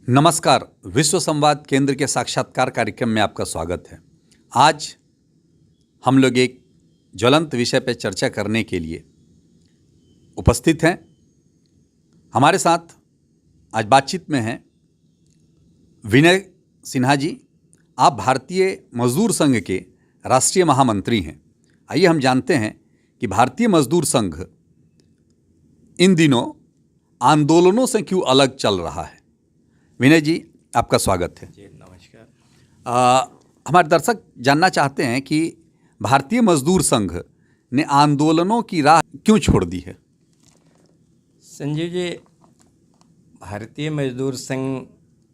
नमस्कार। विश्व संवाद केंद्र के साक्षात्कार कार्यक्रम में आपका स्वागत है। आज हम लोग एक ज्वलंत विषय पर चर्चा करने के लिए उपस्थित हैं। हमारे साथ आज बातचीत में हैं विनय सिन्हा जी। आप भारतीय मजदूर संघ के राष्ट्रीय महामंत्री हैं। आइए हम जानते हैं कि भारतीय मजदूर संघ इन दिनों आंदोलनों से क्यों अलग चल रहा है। विनय जी, आपका स्वागत है। जी नमस्कार। हमारे दर्शक जानना चाहते हैं कि भारतीय मजदूर संघ ने आंदोलनों की राह क्यों छोड़ दी है। संजीव जी, भारतीय मजदूर संघ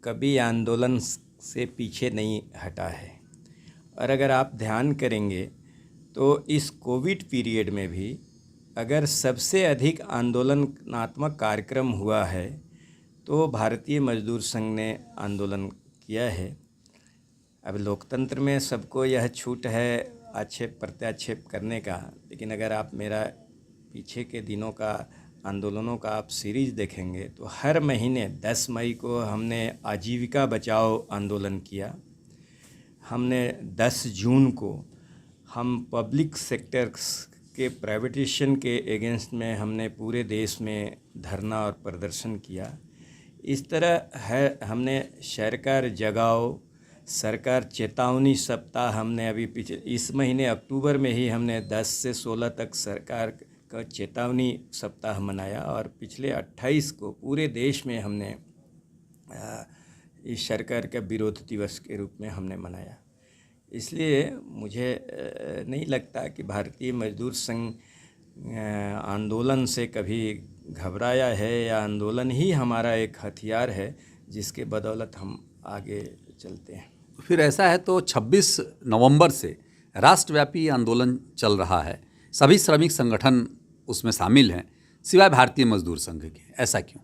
कभी आंदोलन से पीछे नहीं हटा है और अगर आप ध्यान करेंगे तो इस कोविड पीरियड में भी अगर सबसे अधिक आंदोलनात्मक कार्यक्रम हुआ है तो भारतीय मजदूर संघ ने आंदोलन किया है। अब लोकतंत्र में सबको यह छूट है आक्षेप प्रत्याक्षेप करने का, लेकिन अगर आप मेरा पीछे के दिनों का आंदोलनों का आप सीरीज़ देखेंगे तो हर महीने 10 मई को हमने आजीविका बचाओ आंदोलन किया। हमने 10 जून को हम पब्लिक सेक्टर के प्राइवेटाइजेशन के अगेंस्ट में हमने पूरे देश में धरना और प्रदर्शन किया। इस तरह है हमने सरकार जगाओ, सरकार चेतावनी सप्ताह हमने अभी पिछले इस महीने अक्टूबर में ही हमने 10 से 16 तक सरकार का चेतावनी सप्ताह मनाया और पिछले 28 को पूरे देश में हमने इस सरकार का विरोध दिवस के रूप में हमने मनाया। इसलिए मुझे नहीं लगता कि भारतीय मजदूर संघ आंदोलन से कभी घबराया है या आंदोलन ही हमारा एक हथियार है जिसके बदौलत हम आगे चलते हैं। फिर ऐसा है तो 26 नवंबर से राष्ट्रव्यापी आंदोलन चल रहा है। सभी श्रमिक संगठन उसमें शामिल हैं सिवाय भारतीय मजदूर संघ के, ऐसा क्यों?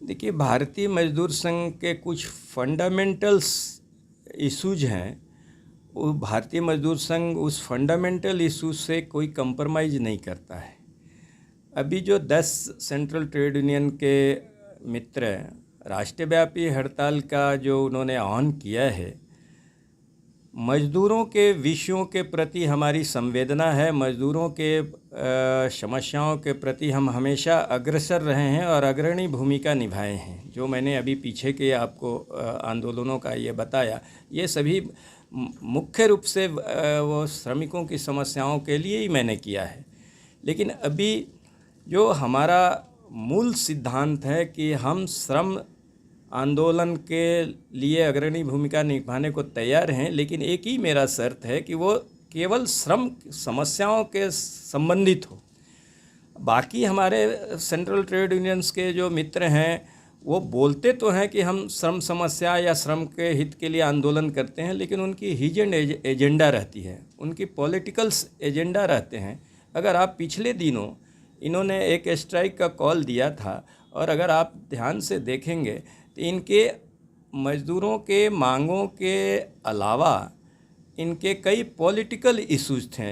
देखिए, भारतीय मजदूर संघ के कुछ फंडामेंटल्स इश्यूज हैं। वो भारतीय मजदूर संघ उस फंडामेंटल इशू से कोई कंप्रोमाइज़ नहीं करता है। अभी जो 10 सेंट्रल ट्रेड यूनियन के मित्र राष्ट्रव्यापी हड़ताल का जो उन्होंने ऑन किया है, मज़दूरों के विषयों के प्रति हमारी संवेदना है। मज़दूरों के समस्याओं के प्रति हम हमेशा अग्रसर रहे हैं और अग्रणी भूमिका निभाए हैं। जो मैंने अभी पीछे के आपको आंदोलनों का ये बताया, ये सभी मुख्य रूप से वो श्रमिकों की समस्याओं के लिए ही मैंने किया है। लेकिन अभी जो हमारा मूल सिद्धांत है कि हम श्रम आंदोलन के लिए अग्रणी भूमिका निभाने को तैयार हैं, लेकिन एक ही मेरा शर्त है कि वो केवल श्रम समस्याओं के संबंधित हो। बाकी हमारे सेंट्रल ट्रेड यूनियंस के जो मित्र हैं वो बोलते तो हैं कि हम श्रम समस्या या श्रम के हित के लिए आंदोलन करते हैं, लेकिन उनकी हिडन एजेंडा रहती है, उनकी पॉलिटिकल्स एजेंडा रहते हैं। अगर आप पिछले दिनों इन्होंने एक स्ट्राइक का कॉल दिया था और अगर आप ध्यान से देखेंगे तो इनके मज़दूरों के मांगों के अलावा इनके कई पॉलिटिकल इश्यूज थे।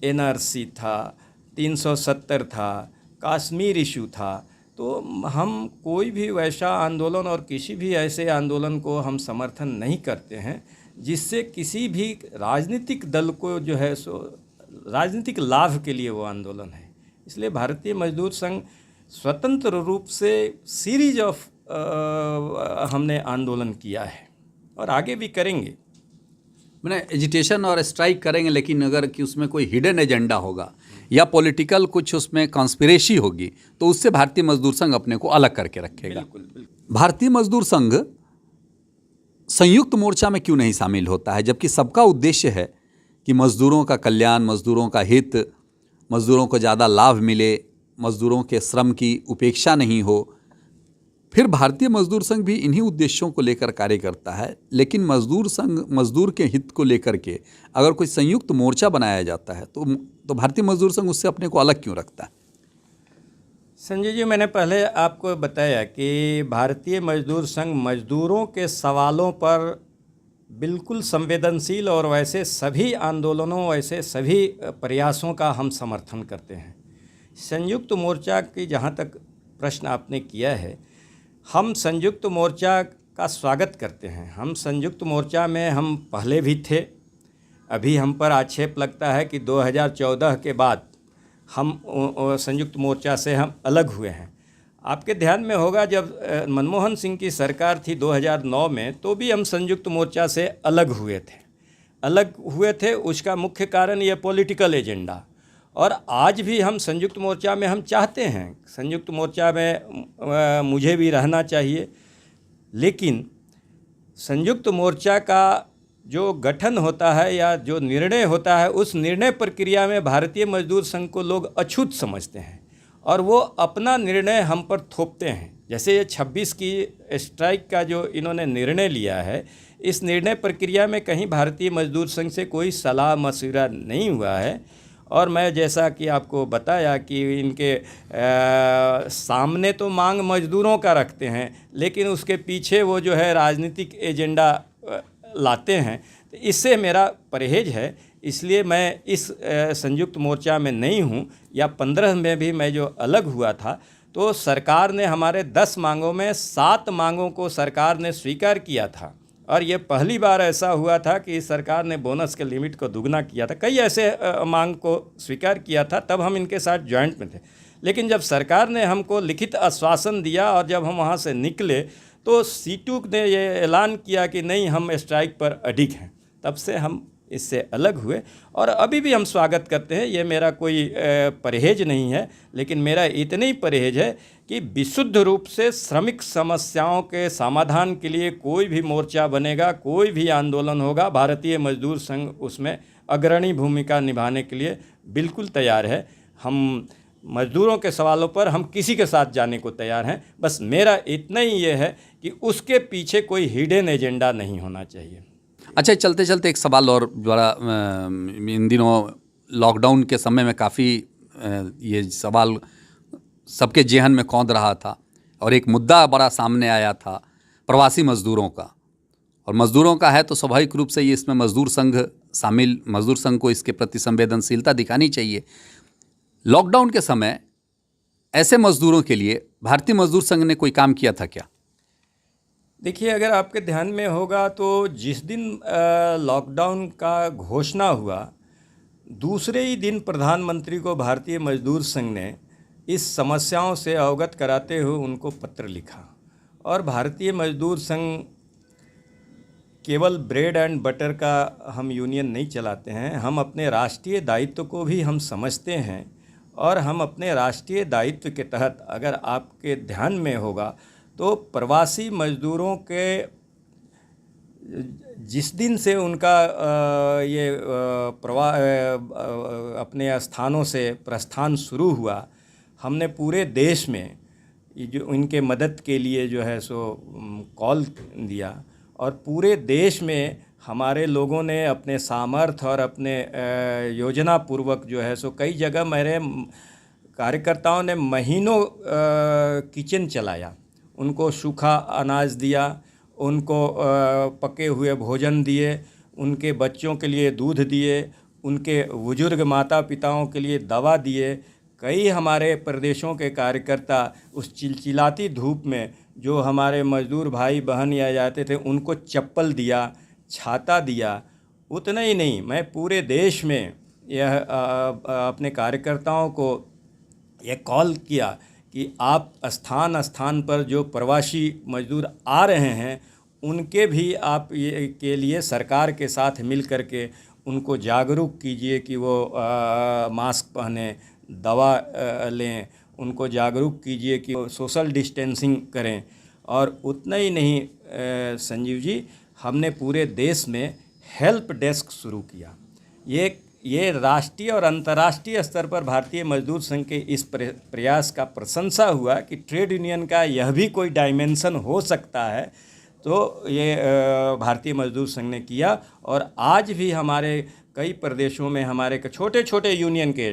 एनआरसी था, 370 था, कश्मीर इशू था। तो हम कोई भी वैसा आंदोलन और किसी भी ऐसे आंदोलन को हम समर्थन नहीं करते हैं जिससे किसी भी राजनीतिक दल को जो है सो राजनीतिक लाभ के लिए वो आंदोलन है। इसलिए भारतीय मजदूर संघ स्वतंत्र रूप से सीरीज ऑफ हमने आंदोलन किया है और आगे भी करेंगे। मैंने एजिटेशन और स्ट्राइक करेंगे, लेकिन अगर कि उसमें कोई हिडन एजेंडा होगा या पॉलिटिकल कुछ उसमें कॉन्स्पिरेसी होगी तो उससे भारतीय मजदूर संघ अपने को अलग करके रखेगा। बिल्कुल। भारतीय मजदूर संघ संयुक्त मोर्चा में क्यों नहीं शामिल होता है, जबकि सबका उद्देश्य है कि मजदूरों का कल्याण, मजदूरों का हित, मजदूरों को ज़्यादा लाभ मिले, मजदूरों के श्रम की उपेक्षा नहीं हो। फिर भारतीय मजदूर संघ भी इन्हीं उद्देश्यों को लेकर कार्य करता है, लेकिन मजदूर संघ मजदूर के हित को लेकर के अगर कोई संयुक्त मोर्चा बनाया जाता है तो भारतीय मजदूर संघ उससे अपने को अलग क्यों रखता है? संजय जी, मैंने पहले आपको बताया कि भारतीय मजदूर संघ मजदूरों के सवालों पर बिल्कुल संवेदनशील और वैसे सभी आंदोलनों, वैसे सभी प्रयासों का हम समर्थन करते हैं। संयुक्त मोर्चा की जहाँ तक प्रश्न आपने किया है, हम संयुक्त मोर्चा का स्वागत करते हैं। हम संयुक्त मोर्चा में हम पहले भी थे। अभी हम पर आक्षेप लगता है कि 2014 के बाद हम संयुक्त मोर्चा से हम अलग हुए हैं। आपके ध्यान में होगा जब मनमोहन सिंह की सरकार थी 2009 में, तो भी हम संयुक्त मोर्चा से अलग हुए थे। उसका मुख्य कारण ये पॉलिटिकल एजेंडा। और आज भी हम संयुक्त मोर्चा में हम चाहते हैं, संयुक्त मोर्चा में मुझे भी रहना चाहिए, लेकिन संयुक्त मोर्चा का जो गठन होता है या जो निर्णय होता है, उस निर्णय प्रक्रिया में भारतीय मजदूर संघ को लोग अछूत समझते हैं और वो अपना निर्णय हम पर थोपते हैं। जैसे ये 26 की स्ट्राइक का जो इन्होंने निर्णय लिया है, इस निर्णय प्रक्रिया में कहीं भारतीय मजदूर संघ से कोई सलाह मशविरा नहीं हुआ है। और मैं जैसा कि आपको बताया कि इनके सामने तो मांग मजदूरों का रखते हैं, लेकिन उसके पीछे वो जो है राजनीतिक एजेंडा लाते हैं। तो इससे मेरा परहेज है, इसलिए मैं इस संयुक्त मोर्चा में नहीं हूँ। या 15 में भी मैं जो अलग हुआ था, तो सरकार ने हमारे 10 मांगों में 7 मांगों को सरकार ने स्वीकार किया था। और ये पहली बार ऐसा हुआ था कि सरकार ने बोनस के लिमिट को दुगना किया था। कई ऐसे मांग को स्वीकार किया था, तब हम इनके साथ जॉइंट में थे। लेकिन जब सरकार ने हमको लिखित आश्वासन दिया और जब हम वहाँ से निकले, तो सीटू ने ये ऐलान किया कि नहीं, हम स्ट्राइक पर अडिग हैं। तब से हम इससे अलग हुए और अभी भी हम स्वागत करते हैं। ये मेरा कोई परहेज नहीं है, लेकिन मेरा इतना ही परहेज है कि विशुद्ध रूप से श्रमिक समस्याओं के समाधान के लिए कोई भी मोर्चा बनेगा, कोई भी आंदोलन होगा, भारतीय मजदूर संघ उसमें अग्रणी भूमिका निभाने के लिए बिल्कुल तैयार है। हम मजदूरों के सवालों पर हम किसी के साथ जाने को तैयार हैं। बस मेरा इतना ही ये है कि उसके पीछे कोई हिडन एजेंडा नहीं होना चाहिए। अच्छा, चलते चलते एक सवाल और, बड़ा इन दिनों लॉकडाउन के समय में काफ़ी ये सवाल सबके जेहन में कौंध रहा था और एक मुद्दा बड़ा सामने आया था प्रवासी मजदूरों का। और मजदूरों का है तो स्वाभाविक रूप से ये इसमें मजदूर संघ को इसके प्रति संवेदनशीलता दिखानी चाहिए। लॉकडाउन के समय ऐसे मजदूरों के लिए भारतीय मजदूर संघ ने कोई काम किया था क्या? देखिए, अगर आपके ध्यान में होगा तो जिस दिन लॉकडाउन का घोषणा हुआ, दूसरे ही दिन प्रधानमंत्री को भारतीय मजदूर संघ ने इस समस्याओं से अवगत कराते हुए उनको पत्र लिखा। और भारतीय मजदूर संघ केवल ब्रेड एंड बटर का हम यूनियन नहीं चलाते हैं, हम अपने राष्ट्रीय दायित्व को भी हम समझते हैं। और हम अपने राष्ट्रीय दायित्व के तहत, अगर आपके ध्यान में होगा, तो प्रवासी मजदूरों के जिस दिन से उनका अपने स्थानों से प्रस्थान शुरू हुआ, हमने पूरे देश में जो इनके मदद के लिए जो है सो कॉल दिया। और पूरे देश में हमारे लोगों ने अपने सामर्थ्य और अपने योजना पूर्वक जो है सो कई जगह मेरे कार्यकर्ताओं ने महीनों किचन चलाया। उनको सूखा अनाज दिया, उनको पके हुए भोजन दिए, उनके बच्चों के लिए दूध दिए, उनके बुजुर्ग माता पिताओं के लिए दवा दिए। कई हमारे प्रदेशों के कार्यकर्ता उस चिलचिलाती धूप में जो हमारे मजदूर भाई बहन या जाते थे, उनको चप्पल दिया, छाता दिया। उतना ही नहीं, मैं पूरे देश में यह अपने कार्यकर्ताओं को यह कॉल किया कि आप स्थान स्थान पर जो प्रवासी मजदूर आ रहे हैं, उनके भी आप ये के लिए सरकार के साथ मिल कर के उनको जागरूक कीजिए कि वो मास्क पहने, दवा लें, उनको जागरूक कीजिए कि वो सोशल डिस्टेंसिंग करें। और उतना ही नहीं संजीव जी, हमने पूरे देश में हेल्प डेस्क शुरू किया। ये राष्ट्रीय और अंतर्राष्ट्रीय स्तर पर भारतीय मजदूर संघ के इस प्रयास का प्रशंसा हुआ कि ट्रेड यूनियन का यह भी कोई डायमेंशन हो सकता है। तो ये भारतीय मजदूर संघ ने किया। और आज भी हमारे कई प्रदेशों में हमारे छोटे छोटे यूनियन के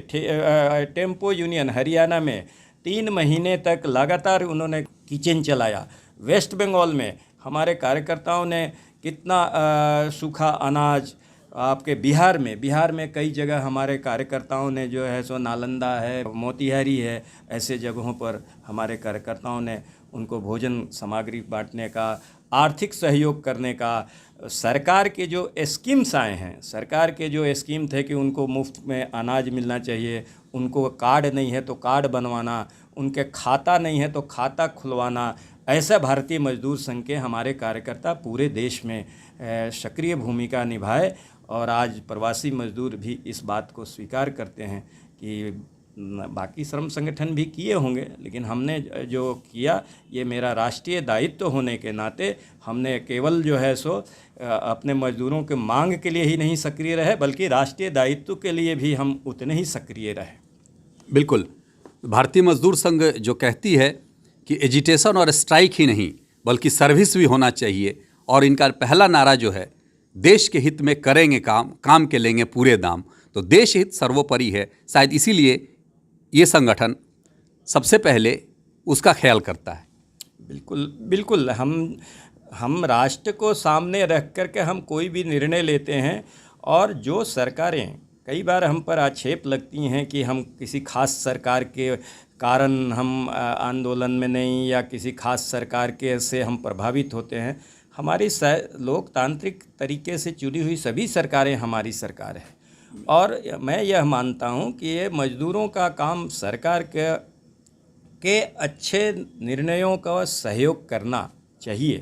टेम्पो यूनियन हरियाणा में 3 महीने तक लगातार उन्होंने किचन चलाया। वेस्ट बंगाल में हमारे कार्यकर्ताओं ने कितना सूखा अनाज, आपके बिहार में कई जगह हमारे कार्यकर्ताओं ने जो है सो नालंदा है, मोतिहारी है, ऐसे जगहों पर हमारे कार्यकर्ताओं ने उनको भोजन सामग्री बांटने का, आर्थिक सहयोग करने का, सरकार के जो स्कीम्स आए हैं, सरकार के जो स्कीम थे कि उनको मुफ्त में अनाज मिलना चाहिए, उनको कार्ड नहीं है तो कार्ड बनवाना, उनके खाता नहीं है तो खाता खुलवाना, ऐसा भारतीय मजदूर संघ के हमारे कार्यकर्ता पूरे देश में सक्रिय भूमिका निभाए। और आज प्रवासी मजदूर भी इस बात को स्वीकार करते हैं कि बाकी श्रम संगठन भी किए होंगे, लेकिन हमने जो किया ये मेरा राष्ट्रीय दायित्व होने के नाते हमने केवल जो है सो अपने मजदूरों के मांग के लिए ही नहीं सक्रिय रहे, बल्कि राष्ट्रीय दायित्व के लिए भी हम उतने ही सक्रिय रहे। बिल्कुल, भारतीय मजदूर संघ जो कहती है कि एजिटेशन और स्ट्राइक ही नहीं बल्कि सर्विस भी होना चाहिए, और इनका पहला नारा जो है देश के हित में करेंगे काम, काम के लेंगे पूरे दाम, तो देश हित सर्वोपरि है। शायद इसीलिए ये संगठन सबसे पहले उसका ख्याल करता है। बिल्कुल बिल्कुल, हम राष्ट्र को सामने रख करके हम कोई भी निर्णय लेते हैं, और जो सरकारें कई बार हम पर आक्षेप लगती हैं कि हम किसी खास सरकार के कारण हम आंदोलन में नहीं, या किसी खास सरकार के से हम प्रभावित होते हैं। हमारी लोकतांत्रिक तरीके से चुनी हुई सभी सरकारें हमारी सरकार है, और मैं यह मानता हूं कि ये मजदूरों का काम सरकार के अच्छे निर्णयों का सहयोग करना चाहिए।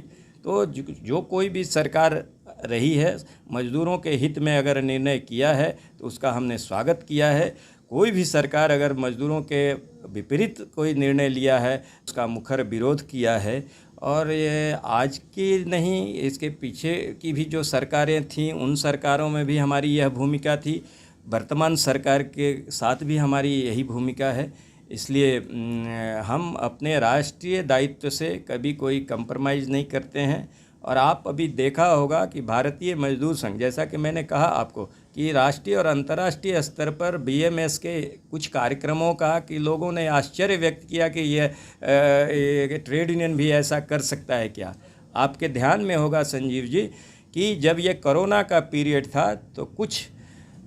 तो जो कोई भी सरकार रही है, मजदूरों के हित में अगर निर्णय किया है तो उसका हमने स्वागत किया है। कोई भी सरकार अगर मजदूरों के विपरीत कोई निर्णय लिया है उसका मुखर विरोध किया है। और ये आज की नहीं, इसके पीछे की भी जो सरकारें थीं उन सरकारों में भी हमारी यह भूमिका थी, वर्तमान सरकार के साथ भी हमारी यही भूमिका है। इसलिए हम अपने राष्ट्रीय दायित्व से कभी कोई कंप्रोमाइज़ नहीं करते हैं। और आप अभी देखा होगा कि भारतीय मजदूर संघ, जैसा कि मैंने कहा आपको कि राष्ट्रीय और अंतर्राष्ट्रीय स्तर पर बीएमएस के कुछ कार्यक्रमों का कि लोगों ने आश्चर्य व्यक्त किया कि ये ट्रेड यूनियन भी ऐसा कर सकता है क्या। आपके ध्यान में होगा संजीव जी कि जब ये कोरोना का पीरियड था तो कुछ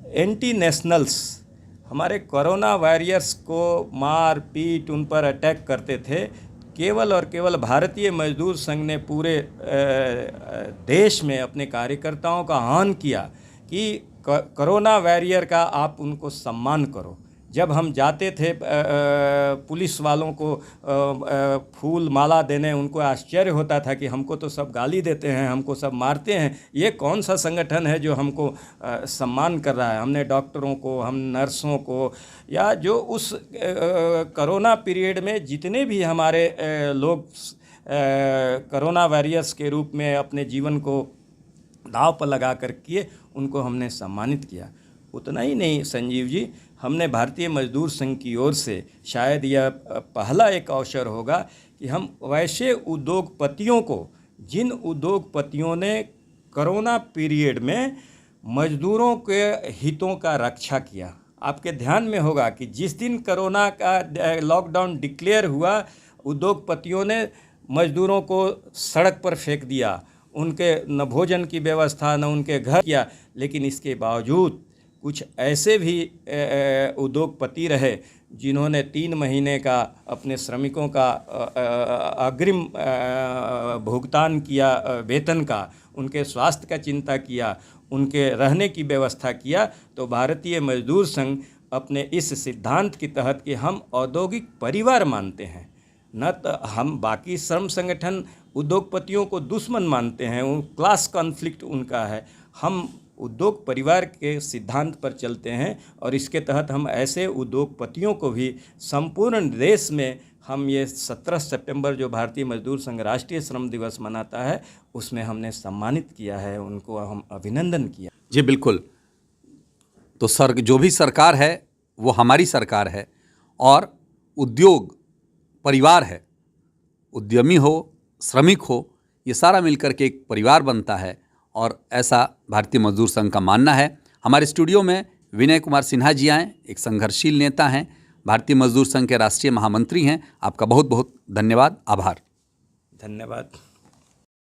एंटी नेशनल्स हमारे कोरोना वॉरियर्स को मार पीट उन पर अटैक करते थे। केवल और केवल भारतीय मजदूर संघ ने पूरे देश में अपने कार्यकर्ताओं का आह्वान किया कि कोरोना वॉरियर का आप उनको सम्मान करो। जब हम जाते थे पुलिस वालों को फूल माला देने, उनको आश्चर्य होता था कि हमको तो सब गाली देते हैं, हमको सब मारते हैं, ये कौन सा संगठन है जो हमको सम्मान कर रहा है। हमने डॉक्टरों को, हम नर्सों को, या जो उस कोरोना पीरियड में जितने भी हमारे लोग कोरोना वॉरियर्स के रूप में अपने जीवन को दांव पर लगा कर किए, उनको हमने सम्मानित किया। उतना ही नहीं संजीव जी, हमने भारतीय मजदूर संघ की ओर से शायद यह पहला एक अवसर होगा कि हम वैसे उद्योगपतियों को, जिन उद्योगपतियों ने कोरोना पीरियड में मजदूरों के हितों का रक्षा किया। आपके ध्यान में होगा कि जिस दिन कोरोना का लॉकडाउन डिक्लेयर हुआ, उद्योगपतियों ने मजदूरों को सड़क पर फेंक दिया, उनके न भोजन की व्यवस्था न उनके घर किया। लेकिन इसके बावजूद कुछ ऐसे भी उद्योगपति रहे जिन्होंने 3 महीने का अपने श्रमिकों का अग्रिम भुगतान किया वेतन का, उनके स्वास्थ्य का चिंता किया, उनके रहने की व्यवस्था किया। तो भारतीय मजदूर संघ अपने इस सिद्धांत के तहत कि हम औद्योगिक परिवार मानते हैं, न तो हम बाकी श्रम संगठन उद्योगपतियों को दुश्मन मानते हैं, वो क्लास कॉन्फ्लिक्ट उनका है। हम उद्योग परिवार के सिद्धांत पर चलते हैं, और इसके तहत हम ऐसे उद्योगपतियों को भी संपूर्ण देश में हम ये 17 सितंबर जो भारतीय मजदूर संघ राष्ट्रीय श्रम दिवस मनाता है उसमें हमने सम्मानित किया है, उनको हम अभिनंदन किया। जी बिल्कुल। तो जो भी सरकार है वो हमारी सरकार है, और उद्योग परिवार है, उद्यमी हो, श्रमिक हो, ये सारा मिलकर के एक परिवार बनता है, और ऐसा भारतीय मजदूर संघ का मानना है। हमारे स्टूडियो में विनय कुमार सिन्हा जी आए, एक संघर्षशील नेता हैं, भारतीय मजदूर संघ के राष्ट्रीय महामंत्री हैं। आपका बहुत बहुत धन्यवाद, आभार। धन्यवाद।